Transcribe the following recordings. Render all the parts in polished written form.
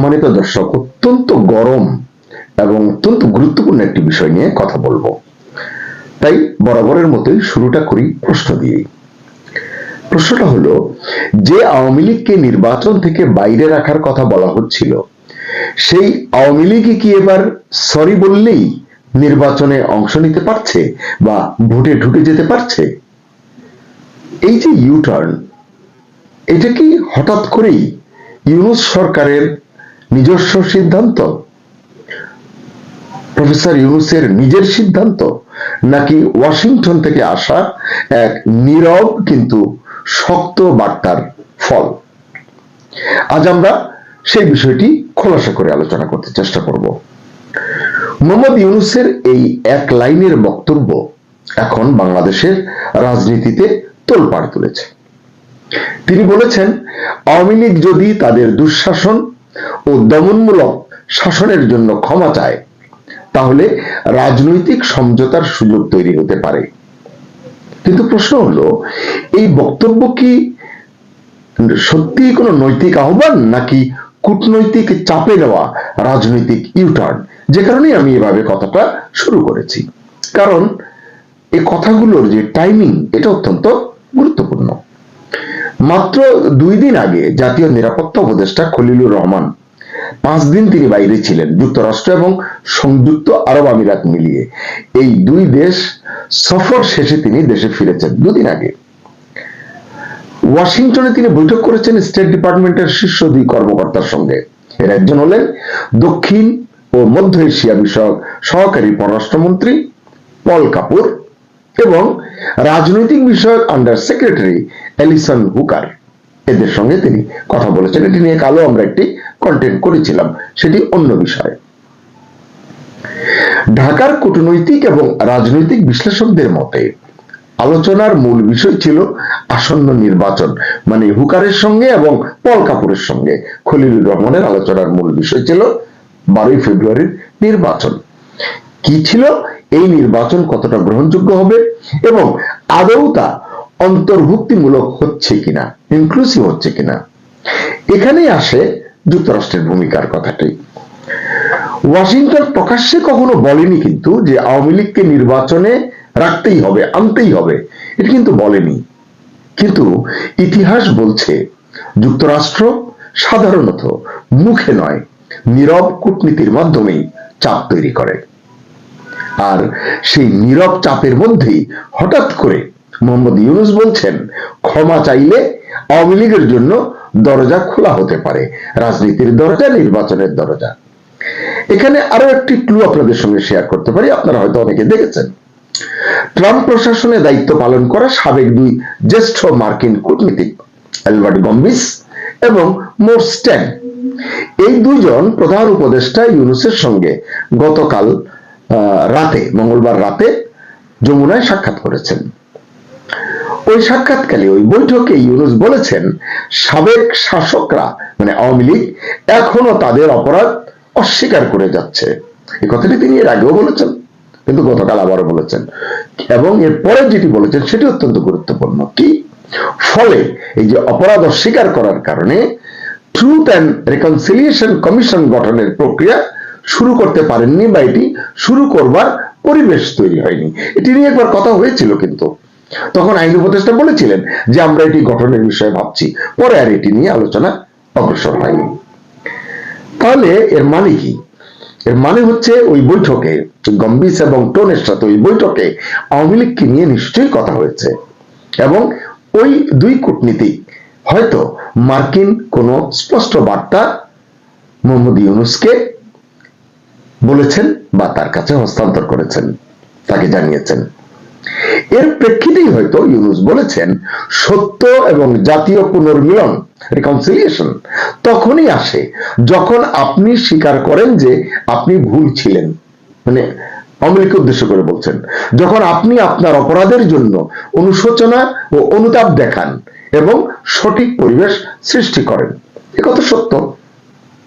সম্মানিত দর্শক, অত্যন্ত গরম এবং অত্যন্ত গুরুত্বপূর্ণ একটি বিষয় নিয়ে কথা বলবো। তাই বরাবরের মতোই শুরুটা করি প্রশ্ন দিয়ে। প্রশ্নটা হলো, যে আওয়ামী লীগকে নির্বাচন থেকে বাইরে রাখার কথা বলা হচ্ছিল, সেই আওয়ামী লীগই কি এবার সরি বললেই নির্বাচনে অংশ নিতে পারছে বা ভোটে ঢুকে যেতে পারছে? এই যে ইউটার্ন, এটা কি হঠাৎ করেই ইউনূস সরকারের নিজস্ব সিদ্ধান্ত, প্রফেসর ইউনূসের নিজের সিদ্ধান্ত, নাকি ওয়াশিংটন থেকে আসা এক নীরব কিন্তু শক্ত বার্তার ফল? আজ আমরা সেই বিষয়টি খোলাসা করে আলোচনা করতে চেষ্টা করব। মোহাম্মদ ইউনূসের এই এক লাইনের বক্তব্য এখন বাংলাদেশের রাজনীতিতে তোলপাড় তুলেছে। তিনি বলেছেন, আওয়ামী লীগ যদি তাদের দুঃশাসন ও দমনমূলক শাসনের জন্য ক্ষমা চায়, তাহলে রাজনৈতিক সমঝোতার সুযোগ তৈরি হতে পারে। কিন্তু প্রশ্ন হলো, এই বক্তব্য কি সত্যি কোনো নৈতিক আহ্বান, নাকি কূটনৈতিক চাপে নেওয়া রাজনৈতিক ইউটার্ন? যে কারণে আমি এভাবে কথাটা শুরু করেছি, কারণ এই কথাগুলোর যে টাইমিং, এটা অত্যন্ত গুরুত্বপূর্ণ। মাত্র 2 দিন আগে জাতীয় নিরাপত্তা উপদেষ্টা খলিলুর রহমান 5 দিন তিনি বাইরে ছিলেন, যুক্তরাষ্ট্র এবং সংযুক্ত আরব আমিরাত মিলিয়ে এই 2 দেশ সফর শেষে তিনি দেশে ফিরেছেন 2 দিন আগে। ওয়াশিংটনে তিনি বৈঠক করেছেন স্টেট ডিপার্টমেন্টের শীর্ষ 2 কর্মকর্তার সঙ্গে। এর একজন হলেন দক্ষিণ ও মধ্য এশিয়া বিষয়ক সহকারী পররাষ্ট্রমন্ত্রী পল কাপুর এবং রাজনৈতিক বিষয়ক আন্ডার সেক্রেটারি এলিসন হুকার। এদের সঙ্গে তিনি কথা বলেছেন। এটি নিয়ে কালো আমরা একটি কন্টেন্ট করেছিলাম, সেটি অন্য বিষয়। ঢাকার কূটনৈতিক এবং রাজনৈতিক বিশ্লেষকদের মতে আলোচনার মূল বিষয় ছিল আসন্ন নির্বাচন, মানে হুকারের সঙ্গে এবং পল কাপুরের সঙ্গে খলিলুর রহমানের আলোচনার মূল বিষয় ছিল 12 ফেব্রুয়ারির নির্বাচন। কি ছিল এই নির্বাচন, কতটা গ্রহণযোগ্য হবে এবং আদৌ তা অন্তর্ভুক্তিমূলক হচ্ছে কিনা, ইনক্লুসিভ হচ্ছে কিনা। এখানেই আসে যুক্তরাষ্ট্রের ভূমিকার কথাটি। ওয়াশিংটন প্রকাশ্যে কখনো বলেনি কিন্তু যে আওয়ামী লীগকে নির্বাচনে রাখতেই হবে, আনতেই হবে, এটা কিন্তু বলেনি। কিন্তু ইতিহাস বলছে যুক্তরাষ্ট্র সাধারণত মুখে নয়, নীরব কূটনীতির মাধ্যমেই চাপ তৈরি করে। আর সেই নীরব চাপের মধ্যেই হঠাৎ করে মোহাম্মদ ইউনূস বলছেন, ক্ষমা চাইলে আওয়ামী লীগের জন্য দরজা খোলা হতে পারে, রাজনীতির দরজা, নির্বাচনের দরজা। এখানে আরো একটি ক্লু আপনাদের সঙ্গে শেয়ার করতে পারি, আপনারা হয়তো অনেকে দেখেছেন। ট্রাম্প প্রশাসনে দায়িত্ব পালন করা সাবেক 2 জ্যেষ্ঠ মার্কিন কূটনীতিক অ্যালবার্ট গম্বিস এবং মোর্স স্ট্যান, এই 2 জন প্রধান উপদেষ্টা ইউনূসের সঙ্গে গতকাল রাতে, মঙ্গলবার রাতে যমুনায় সাক্ষাৎ করেছেন। ওই সাক্ষাৎকালে, ওই বৈঠকে ইউনূস বলেছেন, সাবেক শাসকরা মানে আওয়ামী লীগ এখনো তাদের অপরাধ অস্বীকার করে যাচ্ছে। এই কথাটি তিনি এর আগেও বলেছেন, কিন্তু গতকাল আবারও বলেছেন। এবং এরপরে যেটি বলেছেন সেটি অত্যন্ত গুরুত্বপূর্ণ। কি ফলে এই যে অপরাধ অস্বীকার করার কারণে ট্রুথ অ্যান্ড রিকনসিলিয়েশন কমিশন গঠনের প্রক্রিয়া শুরু করতে পারেননি, বা এটি শুরু করবার পরিবেশ তৈরি হয়নি। এটি নিয়ে একবার কথা হয়েছিল, কিন্তু তখন আইন উপদেষ্টা বলেছিলেন যে আমরা এটি গঠনের বিষয়ে ভাবছি, পরে আর এটি নিয়ে আলোচনা অগ্রসর হয়নি। তাহলে এর মানে কি? এর মানে হচ্ছে ওই বৈঠকে গম্বিস এবং টোনের সাথে ওই বৈঠকে আওয়ামী লীগকে নিয়ে নিশ্চয়ই কথা হয়েছে, এবং ওই 2 কূটনীতিক হয়তো মার্কিন কোন স্পষ্ট বার্তা মোহাম্মদ ইউনূসকে বলেছেন বা তার কাছে হস্তান্তর করেছেন, তাকে জানিয়েছেন। এর প্রেক্ষিতেই হয়তো ইউনূস বলেছেন, সত্য এবং জাতীয় পুনর্মিলন, রিকনসিলিয়েশন তখনই আসে যখন আপনি স্বীকার করেন যে আপনি ভুল ছিলেন, মানে আওয়ামী লীগকে উদ্দেশ্য করে বলছেন, যখন আপনি আপনার অপরাধের জন্য অনুশোচনা ও অনুতাপ দেখান এবং সঠিক পরিবেশ সৃষ্টি করেন। একথা সত্য,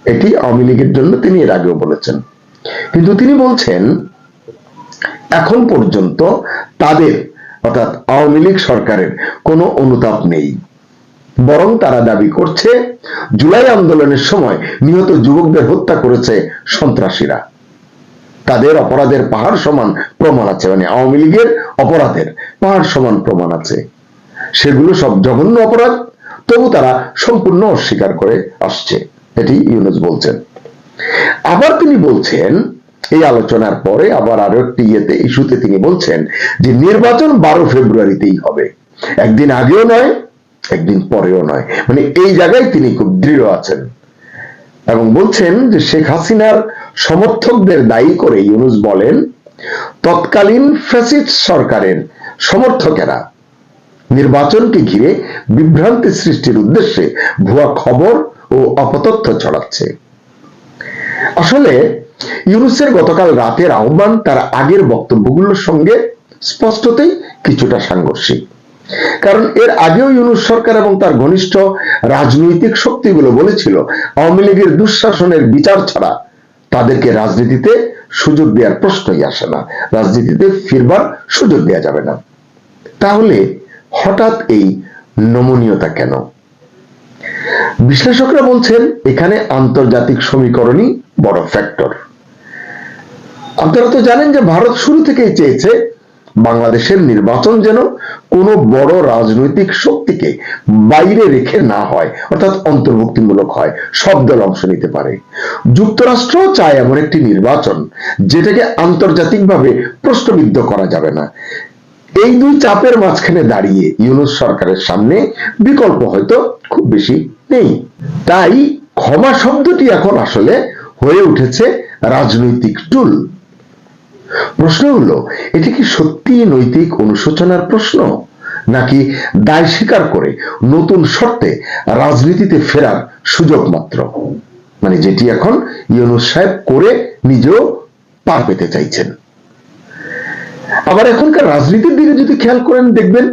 এটি আওয়ামী লীগের জন্য তিনি এর আগেও বলেছেন। কিন্তু তিনি বলছেন, এখন পর্যন্ত তাদের, অর্থাৎ আওয়ামী লীগ সরকারের কোনো অনুতাপ নেই। বরং তারা দাবি করছে জুলাই আন্দোলনের সময় নিহত যুবকদের হত্যা করেছে সন্ত্রাসীরা। তাদের অপরাধের পাহাড় সমান প্রমাণ আছে, মানে আওয়ামী লীগের অপরাধের পাহাড় সমান প্রমাণ আছে। সেগুলো সব জঘন্য অপরাধ, তবু তারা সম্পূর্ণ অস্বীকার করে আসছে, এটি ইউনূস বলছেন। আবার তিনি বলছেন, এই আলোচনার পরে আবার আরো একটি ইস্যুতে তিনি বলছেন যে নির্বাচন 12 ফেব্রুয়ারিতেই হবে, একদিন আগেও নয়, একদিন পরেও নয়। মানে এই জায়গায় তিনি খুব দৃঢ় আছেন এবং বলছেন যে শেখ হাসিনার সমর্থকদের দায়ী করে ইউনূস বলেন, তৎকালীন ফ্যাসিস্ট সরকারের সমর্থকেরা নির্বাচনকে ঘিরে বিভ্রান্তি সৃষ্টির উদ্দেশ্যে ভুয়া খবর ও অপতথ্য ছড়াচ্ছে। আসলে ইউনূসের গতকাল রাতের আহ্বান তার আগের বক্তব্যগুলোর সঙ্গে স্পষ্টতই কিছুটা সাংঘর্ষিক। কারণ এর আগেও ইউনূস সরকার এবং তার ঘনিষ্ঠ রাজনৈতিক শক্তিগুলো বলেছিল আওয়ামী লীগের দুঃশাসনের বিচার ছাড়া তাদেরকে রাজনীতিতে সুযোগ দেওয়ার প্রশ্নই আসে না, রাজনীতিতে ফিরবার সুযোগ দেওয়া যাবে না। তাহলে হঠাৎ এই নমনীয়তা কেন? বিশ্লেষকরা বলছেন এখানে আন্তর্জাতিক সমীকরণই বড় ফ্যাক্টর। আপনারা তো জানেন যে ভারত শুরু থেকেই চেয়েছে বাংলাদেশের নির্বাচন যেন কোনো বড় রাজনৈতিক শক্তিকে বাইরে রেখে না হয়, অর্থাৎ অন্তর্ভুক্তিমূলক হয়, সব দল অংশ নিতে পারে। যুক্তরাষ্ট্র চায় এমন একটি নির্বাচন যেটাকে আন্তর্জাতিকভাবে প্রশ্নবিদ্ধ করা যাবে না। এই দুই চাপের মাঝখানে দাঁড়িয়ে ইউনূস সরকারের সামনে বিকল্প হয়তো খুব বেশি নেই। তাই ক্ষমা শব্দটি এখন আসলে হয়ে উঠেছে রাজনৈতিক টুল। প্রশ্ন হলো, এটি কি সত্যি নৈতিক অনুশোচনার প্রশ্ন, নাকি দায় স্বীকার করে নতুন শর্তে রাজনীতিতে ফেরার সুযোগ মাত্র, মানে যেটি এখন ইউনূস সাহেব করে নিজেও পার পেতে চাইছেন। আবার এখনকার রাজনীতির দিকে যদি খেয়াল করেন, দেখবেন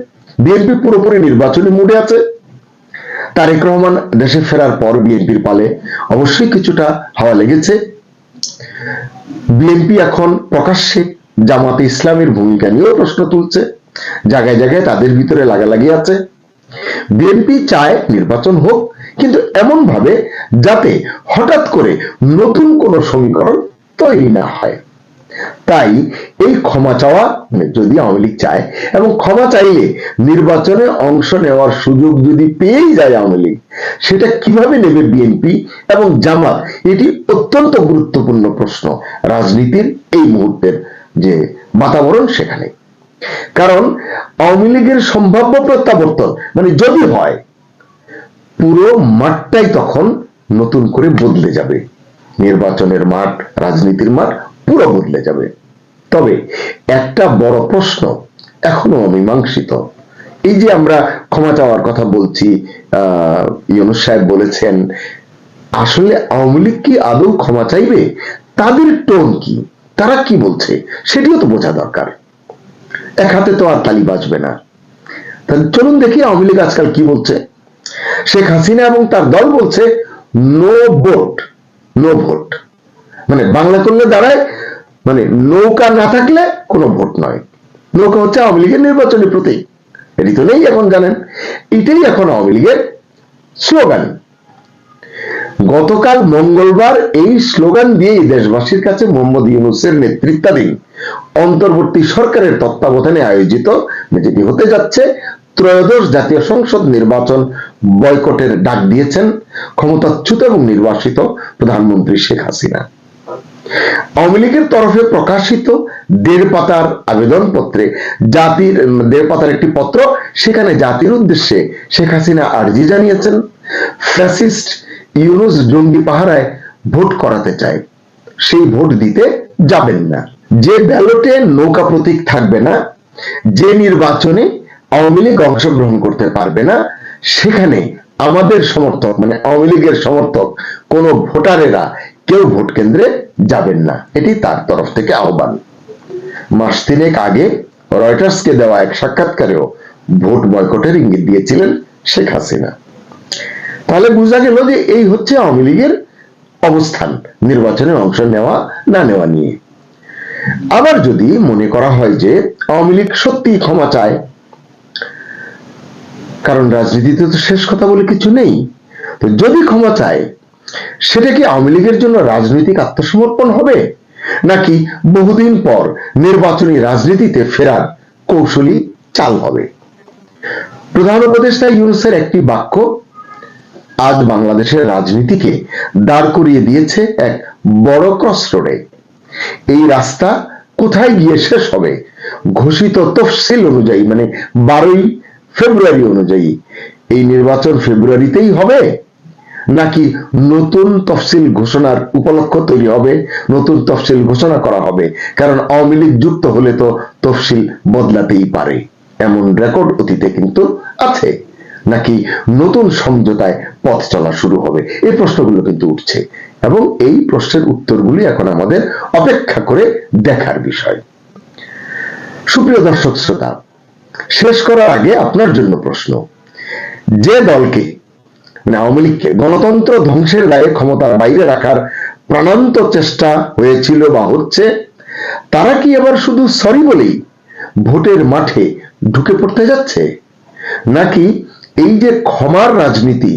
বিএনপি পুরোপুরি নির্বাচনী মুডে আছে। তারেক রহমান দেশে ফেরার পর বিএনপির পালে অবশ্যই কিছুটা হাওয়া লেগেছে। বিএনপি এখন প্রকাশ্যে জামাতে ইসলামের ভূমিকা নিয়েও প্রশ্ন তুলছে, জায়গায় জায়গায় তাদের ভিতরে লাগালাগি আছে। বিএনপি চায় নির্বাচন হোক, কিন্তু এমন ভাবে যাতে হঠাৎ করে নতুন কোন সমীকরণ তৈরি না হয়। তাই এই ক্ষমা চাওয়া, যদি আওয়ামী লীগ চায় এবং ক্ষমা চাইলে নির্বাচনে অংশ নেওয়ার সুযোগ যদি পেয়েই যায় আওয়ামী লীগ, সেটা কিভাবে নেবে বিএনপি এবং জামাত, এটি অত্যন্ত গুরুত্বপূর্ণ প্রশ্ন রাজনীতির এই মুহূর্তের যে বাতাবরণ সেখানে। কারণ আওয়ামী লীগের সম্ভাব্য প্রত্যাবর্তন, মানে যদি হয়, পুরো মাঠটাই তখন নতুন করে বদলে যাবে। নির্বাচনের মাঠ, রাজনীতির মাঠ পুরো বদলে যাবে। তবে একটা বড় প্রশ্ন এখনো অমীমাংসিত। এই যে আমরা ক্ষমা চাওয়ার কথা বলছি, ইউনূস সাহেব বলেছেন, আসলে আওয়ামী লীগ কি আদৌ ক্ষমা চাইবে? তাদের টোন কি, তারা কি বলছে সেটিও তো বোঝা দরকার। এক হাতে তো আর তালি বাজবে না। তাহলে চলুন দেখি আওয়ামী লীগ আজকাল কি বলছে। শেখ হাসিনা এবং তার দল বলছে নো ভোট, নো ভোট, মানে বাংলা করলে দাঁড়ায়, মানে নৌকা না থাকলে কোনো ভোট নয়। নৌকা হচ্ছে আওয়ামী লীগের নির্বাচনী প্রতীক, এটি তো নেই এখন, জানেন। এটাই এখন আওয়ামী লীগের স্লোগান। গতকাল মঙ্গলবার এই স্লোগান দিয়েই দেশবাসীর কাছে মোহাম্মদ ইউনূসের নেতৃত্বাধীন অন্তর্বর্তী সরকারের তত্ত্বাবধানে আয়োজিত যেটি হতে যাচ্ছে ত্রয়োদশ জাতীয় সংসদ নির্বাচন বয়কটের ডাক দিয়েছেন ক্ষমতাচ্যুত এবং নির্বাসিত প্রধানমন্ত্রী শেখ হাসিনা। আওয়ামী লীগের তরফে প্রকাশিত 1.5 পাতার আবেদনপত্রে জাতির 1.5 পাতার একটি পত্র, সেখানে জাতির উদ্দেশ্যে শেখ হাসিনা আর্জি জানিয়েছেন, ফ্যাসিস্ট ইউনূস জঙ্গি পাহারায় ভোট করাতে চায়, সেই ভোট দিতে যাবেন না। যে ব্যালটে নৌকা প্রতীক থাকবে না, যে নির্বাচনে আওয়ামী লীগ অংশগ্রহণ করতে পারবে না, সেখানে আমাদের সমর্থক, মানে আওয়ামী লীগের সমর্থক কোন ভোটারেরা কেউ ভোট কেন্দ্রে যাবেন না, এটি তার তরফ থেকে আহ্বান। মাস 3 আগে রয়টার্সকে দেওয়া এক সাক্ষাৎকারেও ভোট বয়কটের ইঙ্গিত দিয়েছিলেন শেখ হাসিনা। তাহলে বোঝা গেল যে এই হচ্ছে আওয়ামী লীগের অবস্থান নির্বাচনে অংশ নেওয়া না নেওয়া নিয়ে। আবার যদি মনে করা হয় যে আওয়ামী লীগ সত্যি ক্ষমা চায়, কারণ রাজনীতিতে তো শেষ কথা বলে কিছু নেই। তো যদি ক্ষমা চায়, সেটা কি আওয়ামী লীগের জন্য রাজনৈতিক আত্মসমর্পণ হবে, নাকি বহুদিন পর নির্বাচনী রাজনীতিতে ফেরার কৌশলী চাল হবে? প্রধান উপদেষ্টা ইউনূসের একটি বাক্য আজ বাংলাদেশের রাজনীতিকে দাঁড় করিয়ে দিয়েছে এক বড় ক্রসরোডে। এই রাস্তা কোথায় গিয়ে শেষ হবে? ঘোষিত তফসিল অনুযায়ী, মানে 12ই ফেব্রুয়ারি অনুযায়ী এই নির্বাচন ফেব্রুয়ারিতেই হবে, নাকি নতুন তফসিল ঘোষণার উপলক্ষ তৈরি হবে, নতুন তফসিল ঘোষণা করা হবে? কারণ আওয়ামী লীগ যুক্ত হলে তো তফসিল বদলাতেই পারে, এমন রেকর্ড অতীতে কিন্তু আছে। নাকি নতুন সমঝোতায় পথ চলা শুরু হবে? এই প্রশ্নগুলো কিন্তু উঠছে, এবং এই প্রশ্নের উত্তরগুলি এখন আমাদের অপেক্ষা করে দেখার বিষয়। সুপ্রিয় দর্শক শ্রোতা, শেষ করার আগে আপনার জন্য প্রশ্ন, যে দলকে, মানে আওয়ামী লীগকে গণতন্ত্র ধ্বংসের দায়ে ক্ষমতার বাইরে রাখার প্রাণান্ত চেষ্টা হয়েছিল বা হচ্ছে, তারা কি এবার শুধু সরি বলেই ভোটের মাঠে ঢুকে পড়তে যাচ্ছে, নাকি এই যে ক্ষমার রাজনীতি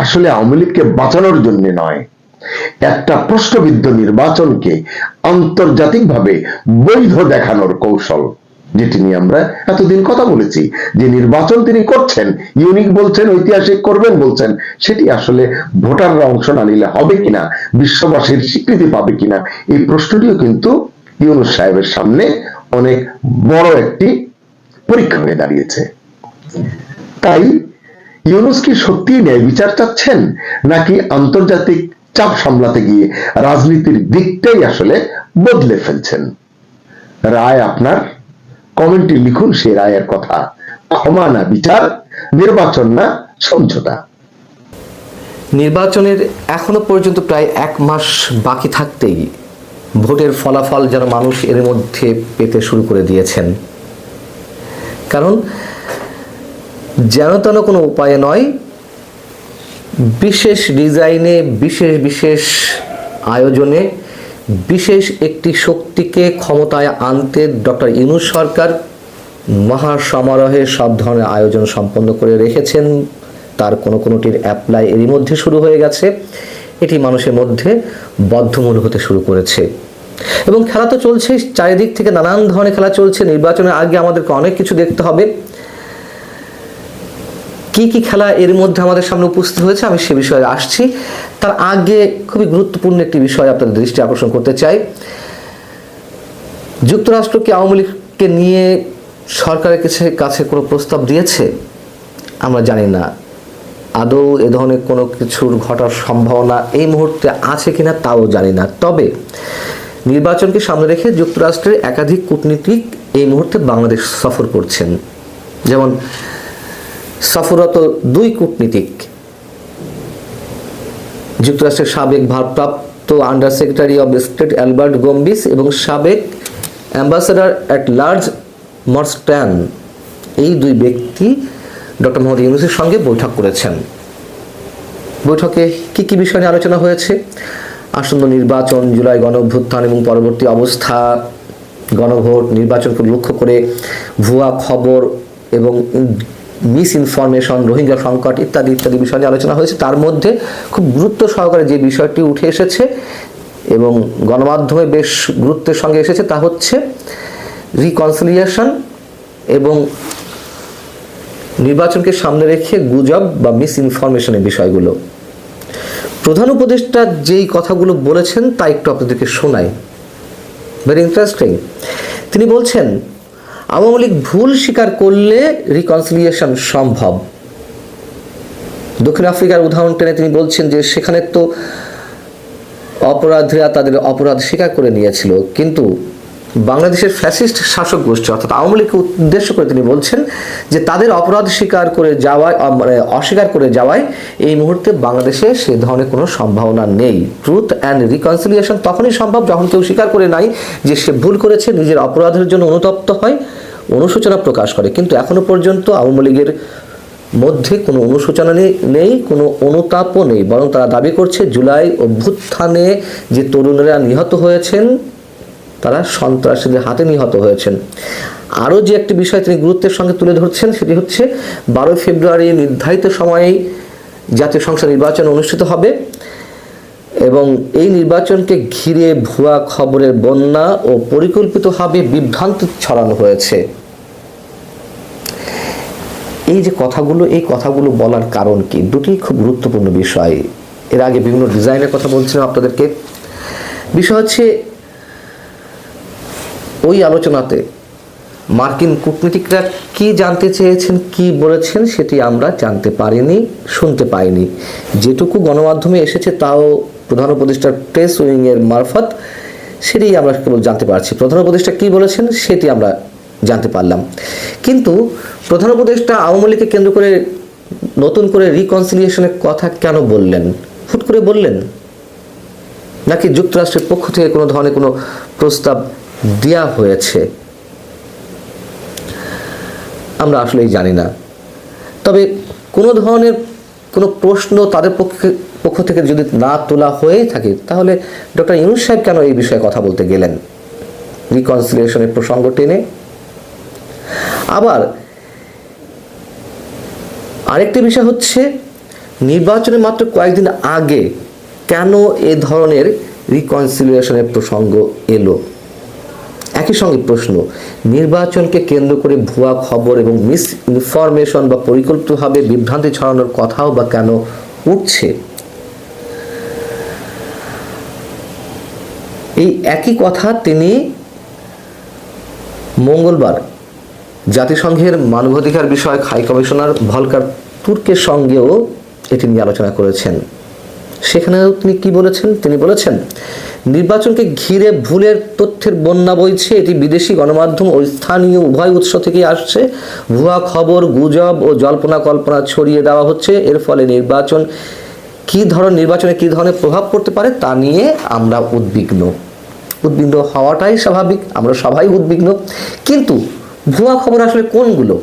আসলে আওয়ামী লীগকে বাঁচানোর জন্য নয়, একটা প্রশ্নবিদ্ধ নির্বাচনকে আন্তর্জাতিকভাবে বৈধ দেখানোর কৌশল, যেটি নিয়ে আমরা এতদিন কথা বলেছি, যে নির্বাচন তিনি করছেন, ইউনিক বলছেন, ঐতিহাসিক করবেন বলছেন, সেটি আসলে ভোটাররা অংশ না নিলে হবে কিনা, বিশ্ববাসীর স্বীকৃতি পাবে কিনা, এই প্রশ্নটিও কিন্তু ইউনূস সাহেবের সামনে অনেক বড় একটি পরীক্ষা হয়ে দাঁড়িয়েছে। তাই ইউনূস কি সত্যি ন্যায় বিচার চাচ্ছেন, নাকি আন্তর্জাতিক চাপ সামলাতে গিয়ে রাজনীতির দিকটাই আসলে বদলে ফেলছেন? রায় আপনার, কমেন্টে লিখুন সেই রায়ের কথা। ক্ষমা না বিচার, নির্বাচন না সমঝোতা। নির্বাচনের এখনো পর্যন্ত প্রায় 1 মাস বাকি থাকতেই ভোটের ফলাফল যেন মানুষ এর মধ্যে পেতে শুরু করে দিয়েছেন। কারণ যেন তেন কোনো উপায়ে নয়, বিশেষ ডিজাইনে, বিশেষ আয়োজনে, বিশেষ একটি শক্তিকে ক্ষমতায় আনতে ডক্টর ইউনূস সরকার মহা সমারোহে সব ধরনের আয়োজন সম্পন্ন করে রেখেছেন। তার কোনোটির অ্যাপ্লাই এরই মধ্যে শুরু হয়ে গেছে। এটি মানুষের মধ্যে বদ্ধমূল হতে শুরু করেছে, এবং খেলা তো চলছে চারিদিক থেকে, নানান ধরনের খেলা চলছে। নির্বাচনের আগে আমাদেরকে অনেক কিছু দেখতে হবে। কি কি খেলা এর মধ্যে আমাদের সামনে উপস্থিত হয়েছে আমি সে বিষয়ে আসছি। তার আগে খুবই গুরুত্বপূর্ণ একটি বিষয় আপনাদের দৃষ্টি আকর্ষণ করতে চাই। যুক্তরাষ্ট্র কি আওয়ামী লীগকে নিয়ে সরকারের কাছে কোনো প্রস্তাব দিয়েছে? আমরা জানি না। আদৌ এ ধরনের কোনো কিছুর ঘটার সম্ভাবনা এই মুহূর্তে আছে কিনা তাও জানি না। তবে নির্বাচনকে সামনে রেখে যুক্তরাষ্ট্রের একাধিক কূটনীতিক এই মুহূর্তে বাংলাদেশ সফর করছেন। যেমন সফররত 2 কূটনীতিক, যুক্তরাষ্ট্রের সাবেক ভারপ্রাপ্ত under secretary of state Albert গম্বিস এবং সাবেক অ্যাম্বাসেডর অ্যাট লার্জ মরস্ট্যান, এই 2 ব্যক্তি ডক্টর মোহাম্মদ ইউনূসের সঙ্গে বৈঠক করেছেন। বৈঠকে কি কি বিষয় নিয়ে আলোচনা হয়েছে? আসন্ন নির্বাচন, জুলাই গণঅভ্যুত্থান এবং পরবর্তী অবস্থা, গণভোট, নির্বাচনকে লক্ষ্য করে ভুয়া খবর এবং মিস ইনফরমেশন, রোহিঙ্গা সংকট ইত্যাদি বিষয় নিয়ে আলোচনা হয়েছে। তার মধ্যে খুব গুরুত্ব সহকারে যে বিষয়টি উঠে এসেছে এবং গণমাধ্যমে বেশ গুরুত্বের সঙ্গে এসেছে তা হচ্ছে রিকনসিলিয়েশন এবং নির্বাচনকে সামনে রেখে গুজব বা মিস ইনফরমেশনের বিষয়গুলো। প্রধান উপদেষ্টা যেই কথাগুলো বলেছেন তা একটু আপনাদেরকে শোনাই, ভেরি ইন্টারেস্টিং। তিনি বলছেন, আওয়ামী লীগ ভুল স্বীকার করলে রিকনসিলিয়েশন সম্ভব। দক্ষিণ আফ্রিকার উদাহরণ টেনে তিনি বলছেন যে সেখানে তো অপরাধীরা তাদের অপরাধ স্বীকার করে নিয়েছিল, কিন্তু বাংলাদেশের ফ্যাসিস্ট শাসক গোষ্ঠী অর্থাৎ আওয়ামী লীগকে উদ্দেশ্য করে তিনি বলছেন যে তাদের অপরাধ অস্বীকার করে যাওয়ায় এই মুহূর্তে বাংলাদেশে সে ধরনের কোনো সম্ভাবনা নেই। ট্রুথ অ্যান্ড রিকনসিলিয়েশন তখনই সম্ভব যখন কেউ স্বীকার করে নাই যে সে ভুল করেছে, নিজের অপরাধের জন্য অনুতপ্ত হয়, অনুশোচনা প্রকাশ করে। কিন্তু এখনো পর্যন্ত আওয়ামী লীগের মধ্যে কোনো অনুশোচনা নেই, কোনো অনুতাপও নেই, বরং তারা দাবি করছে জুলাই অভ্যুত্থানে যে তরুণেরা নিহত হয়েছেন তারা সন্ত্রাসীদের হাতে নিহত হয়েছেন। আরও যে একটি বিষয় তিনি গুরুত্বের সঙ্গে তুলে ধরছেন সেটি হচ্ছে 12 ফেব্রুয়ারি নির্ধারিত সময়েই জাতীয় সংসদ নির্বাচন অনুষ্ঠিত হবে এবং এই নির্বাচনকে ঘিরে ভুয়া খবরের বন্যা ও পরিকল্পিতভাবে বিভ্রান্তি ছড়ানো হয়েছে। এই যে কথাগুলো, এই কথাগুলো বলার কারণ কি? দুটি খুব গুরুত্বপূর্ণ বিষয়। এর আগে বিভিন্ন ডিজাইনের কথা বলছিলাম আপনাদেরকে। বিষয় হচ্ছে ওই আলোচনাতে মার্কিন কূটনীতিকরা কি জানতে চেয়েছেন, কি বলেছেন সেটি আমরা জানতে পারিনি, শুনতে পাইনি। যেটুকু গণমাধ্যমে এসেছে তাও প্রধান উপদেষ্টার প্রেস উইংয়ের মারফত, সেটি আমরা কেবল জানতে পারছি। প্রধান উপদেষ্টা কি বলেছেন সেটি আমরা জানতে পারলাম। কিন্তু প্রধান উপদেষ্টা আওয়ামী লীগকে কেন্দ্র করে নতুন করে রিকনসিলিয়েশনের কথা কেন বললেন? হুট করে বললেন, নাকি যুক্তরাষ্ট্রের পক্ষ থেকে কোনো ধরনের কোনো প্রস্তাব দেয়া হয়েছে? আমরা আসলেই জানি না। তবে কোনো ধরনের কোনো প্রশ্ন তাদের পক্ষ থেকে যদি না তোলা হয়েই থাকে, তাহলে ডক্টর ইউনূস সাহেব কেন এই বিষয়ে কথা বলতে গেলেন রিকনসিলিয়েশনের প্রসঙ্গ টেনে? আবার আরেকটি বিষয় হচ্ছে, নির্বাচনের মাত্র কয়েকদিন আগে কেন এ ধরনের রিকনসিলিয়েশনের প্রসঙ্গ এলো? একই সঙ্গে প্রশ্ন, নির্বাচনকে কেন্দ্র করে ভুয়া খবর এবং মিস ইনফরমেশন বা পরিকল্পিতভাবে বিভ্রান্তি ছড়ানোর কথাও বা কেন উঠছে? এই একই কথা তিনি মঙ্গলবার জাতিসংঘের মানবাধিকার বিষয়ক হাই কমিশনার ভলকার তুর্কের সঙ্গেও এটি নিয়ে আলোচনা করেছেন। সেখানেও তিনি কি বলেছেন? তিনি বলেছেন, নির্বাচনকে ঘিরে ভুলের তথ্যের বন্যা বইছে। এটি বিদেশি গণমাধ্যম ও স্থানীয় উভয় উৎস থেকে আসছে। ভুয়া খবর, গুজব ও জল্পনা কল্পনা ছড়িয়ে দেওয়া হচ্ছে। এর ফলে নির্বাচনে কি ধরনের প্রভাব পড়তে পারে তা নিয়ে আমরা উদ্বিগ্ন হওয়াটাই স্বাভাবিক, আমরা সবাই উদ্বিগ্ন। কিন্তু ভুয়া খবর আসলে কোনগুলো?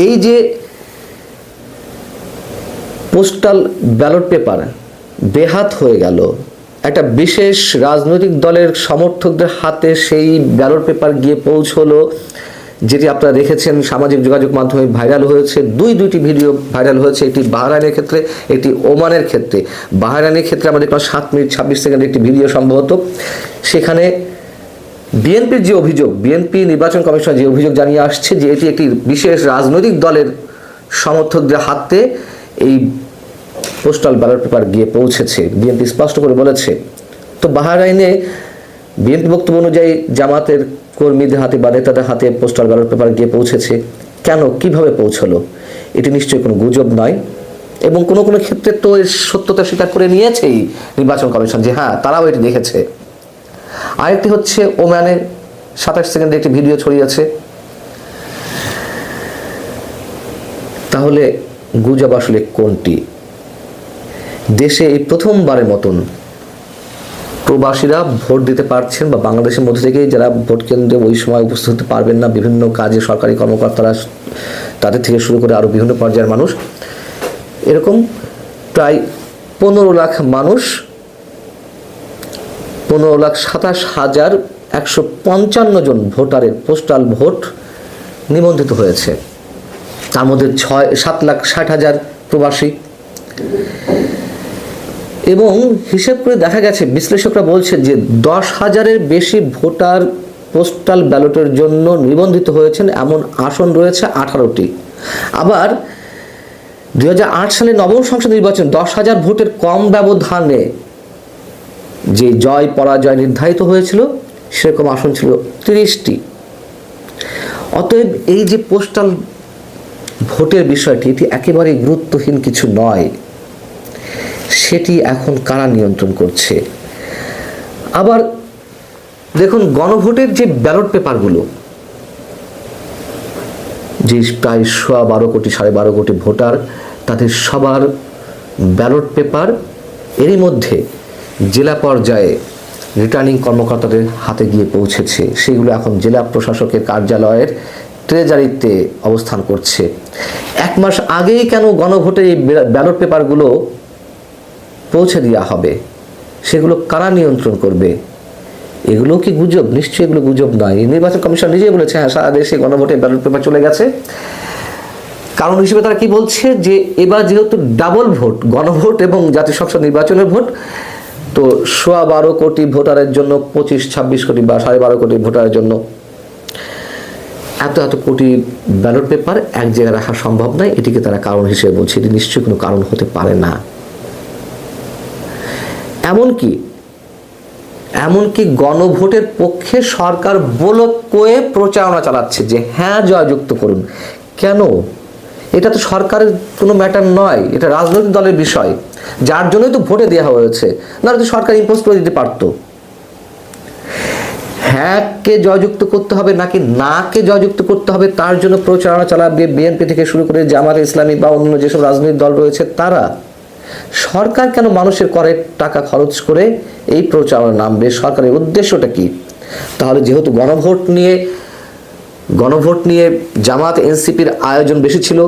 এই যে পোস্টাল ব্যালট পেপার বেহাত হয়ে গেল, একটা বিশেষ রাজনৈতিক দলের সমর্থকদের হাতে সেই ব্যালট পেপার গিয়ে পৌঁছলো, যেটি আপনারা দেখেছেন সামাজিক যোগাযোগ মাধ্যমে ভাইরাল হয়েছে। দুইটি ভিডিও ভাইরাল হয়েছে, একটি বাহরাইনের ক্ষেত্রে, একটি ওমানের ক্ষেত্রে। বাহরাইনের ক্ষেত্রে আমরা দেখলাম 7 মিনিট 26 সেকেন্ড একটি ভিডিও সম্ভবত। সেখানে বিএনপির যে অভিযোগ, বিএনপি নির্বাচন কমিশন যে অভিযোগ জানিয়ে আসছে যে এটি একটি বিশেষ রাজনৈতিক দলের সমর্থকদের হাতে এই পোস্টাল ব্যালট পেপার গিয়ে পৌঁছেছে, বিএনপি স্পষ্ট করে বলেছে। তো বাহরাইনে বিএনপি বক্তব্য অনুযায়ী জামাতের কর্মীদের হাতে বা নেতাদের হাতে পোস্টাল ব্যালট পেপার গিয়ে পৌঁছেছে। কেন, কিভাবে পৌঁছলো? এটি নিশ্চয়ই কোনো গুজব নয়, এবং কোনো কোনো ক্ষেত্রে তো এর সত্যতা স্বীকার করে নিয়েছেই নির্বাচন কমিশন যে হ্যাঁ তারাও এটি দেখেছে। আরেকটি হচ্ছে ওমানে 27 সেকেন্ডে একটি ভিডিও ছড়িয়েছে। তাহলে গুজব আসলে কোনটি? দেশে এই প্রথমবারের মতন প্রবাসীরা ভোট দিতে পারছেন, বা বাংলাদেশের মধ্যে থেকে যারা ভোট কেন্দ্রে ওই সময় উপস্থিত হতে পারবেন না, বিভিন্ন কাজে সরকারি কর্মকর্তারা, তাদের থেকে শুরু করে আরও বিভিন্ন পর্যায়ের মানুষ, এরকম প্রায় 15 লাখ মানুষ, 15,27,155 জন ভোটারের পোস্টাল ভোট নিবন্ধিত হয়েছে। তার মধ্যে 7,60,000 প্রবাসী। এবং হিসেব করে দেখা গেছে, বিশ্লেষকরা বলছেন যে 10,000-এর বেশি ভোটার পোস্টাল ব্যালটের জন্য নিবন্ধিত হয়েছেন, এমন আসন রয়েছে 18টি। আবার 2008 সালে নবম সংসদ নির্বাচন 10,000 ভোটের কম ব্যবধানে যে জয় পরাজয় নির্ধারিত হয়েছিল, সেরকম আসন ছিল 30টি। অতএব এই যে পোস্টাল ভোটের বিষয়টি, এটি একেবারে গুরুত্বহীন কিছু নয়। সেটি এখন কারা নিয়ন্ত্রণ করছে? আবার দেখুন, গণভোটের যে ব্যালট পেপারগুলো, যে প্রায় 12 কোটি 12.5 কোটি ভোটার, তাদের সবার ব্যালট পেপার এরই মধ্যে জেলা পর্যায়ে রিটার্নিং কর্মকর্তাদের হাতে গিয়ে পৌঁছেছে। সেগুলো এখন জেলা প্রশাসকের কার্যালয়ের ট্রেজারিতে অবস্থান করছে। 1 মাস আগেই কেন গণভোটের এই ব্যালট পেপারগুলো পৌঁছে দেওয়া হবে? সেগুলো কারা নিয়ন্ত্রণ করবে? এগুলো কি গুজব? নিশ্চয়ই এগুলো গুজব নয়। নির্বাচন কমিশন নিজেই বলেছে হ্যাঁ সারা দেশে গণভোটে ব্যালট পেপার চলে গেছে। কারণ হিসেবে তারা কি বলছে যে এবার যেহেতু ডাবল ভোট, গণভোট এবং জাতীয় সংসদ নির্বাচনের ভোট, তো 12.25 কোটি ভোটারের জন্য 25-26 কোটি বা 12.5 কোটি ভোটারের জন্য এত এত কোটি ব্যালট পেপার এক জায়গায় রাখা সম্ভব নয়। এটিকে তারা কারণ হিসেবে বলছে। এটি নিশ্চয়ই কোনো কারণ হতে পারে না। এমনকি গণভোটের পক্ষে সরকার বলক কয়ে প্রচারণা চালাচ্ছে যে হ্যাঁ জয়যুক্ত করুন। কেন? এটা তো সরকারের কোনো ম্যাটার নয়, এটা রাজনৈতিক দলের বিষয়, যার জন্যই তো ভোটে দেওয়া হয়েছে। নাহলে তো সরকার ইম্পোজ করে দিতে পারতো। হ্যাঁ কে জয়যুক্ত করতে হবে নাকি না কে জয়যুক্ত করতে হবে তার জন্য প্রচারণা চালাবে বিএনপি থেকে শুরু করে জামায়াতে ইসলামী বা অন্য যেসব রাজনৈতিক দল রয়েছে তারা। সরকার কেন মানুষের করের টাকা খরচ করে এই প্রচারণা নামবে? সরকারের উদ্দেশ্যটা কি? তাহলে যেহেতু গণভোট নিয়ে জামাত এনসিপির আয়োজন বেশি ছিল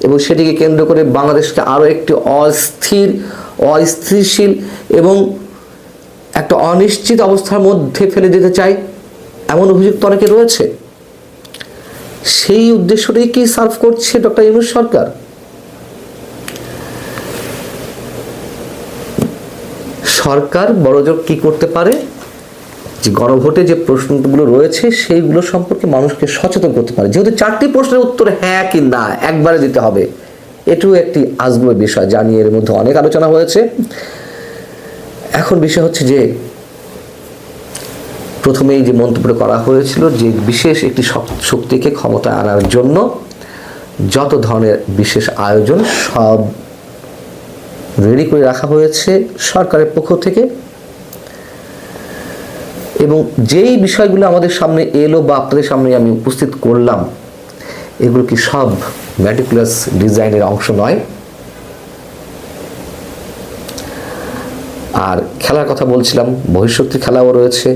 এবং সেটিকে কেন্দ্র করে বাংলাদেশকে আরও একটি অস্থিতিশীল এবং একটা অনিশ্চিত অবস্থার মধ্যে ফেলে দিতে চায় এমন অভিযোগ তো অনেকে রয়েছে। সেই উদ্দেশ্যটাই কি সার্ভ করছে ডক্টর ইউনূস সরকার? সরকার বড়জোর কি করতে পারে যে গণভোটে যে প্রশ্নগুলো রয়েছে সেইগুলো সম্পর্কে মানুষকে সচেতন করতে পারে। যেহেতু 4টি প্রশ্নের উত্তর হ্যাঁ কি না একবারে দিতে হবে, এটাও একটি আজগুলো বিষয়, যা নিয়ে এর মধ্যে অনেক আলোচনা হয়েছে। এখন বিষয় হচ্ছে যে প্রথমেই যে মন্তব্য করা হয়েছিল যে বিশেষ একটি শক্তিকে ক্ষমতায় আনার জন্য যত ধরনের বিশেষ আয়োজন সব রেডি করে রাখা হয়েছে সরকারের পক্ষ থেকে, এবং যেই বিষয়গুলো আমাদের সামনে এলো বা আপনাদের সামনে আমি উপস্থিত করলাম এগুলো কি সব ম্যাটিকুলাস ডিজাইনের অংশ নয়? আর খেলার কথা বলছিলাম, বহিঃশক্তির খেলাও রয়েছে,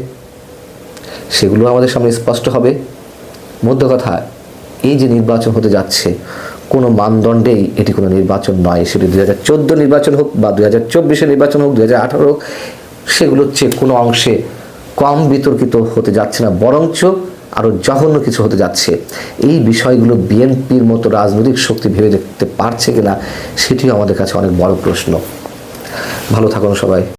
সেগুলো আমাদের সামনে স্পষ্ট হবে। মধ্য কথা, এই যে নির্বাচন হতে যাচ্ছে কোনো মানদণ্ডেই এটি কোনো নির্বাচন নয়। সেটি 2014 নির্বাচন হোক বা 2024 নির্বাচন হোক, 2018 হোক, সেগুলোর চেয়ে কোনো অংশে কম বিতর্কিত হতে যাচ্ছে না, বরঞ্চ আরও জঘন্য কিছু হতে যাচ্ছে। এই বিষয়গুলো বিএনপির মতো রাজনৈতিক শক্তি ভেবে দেখতে পারছে কিনা সেটিও আমাদের কাছে অনেক বড় প্রশ্ন। ভালো থাকুন সবাই।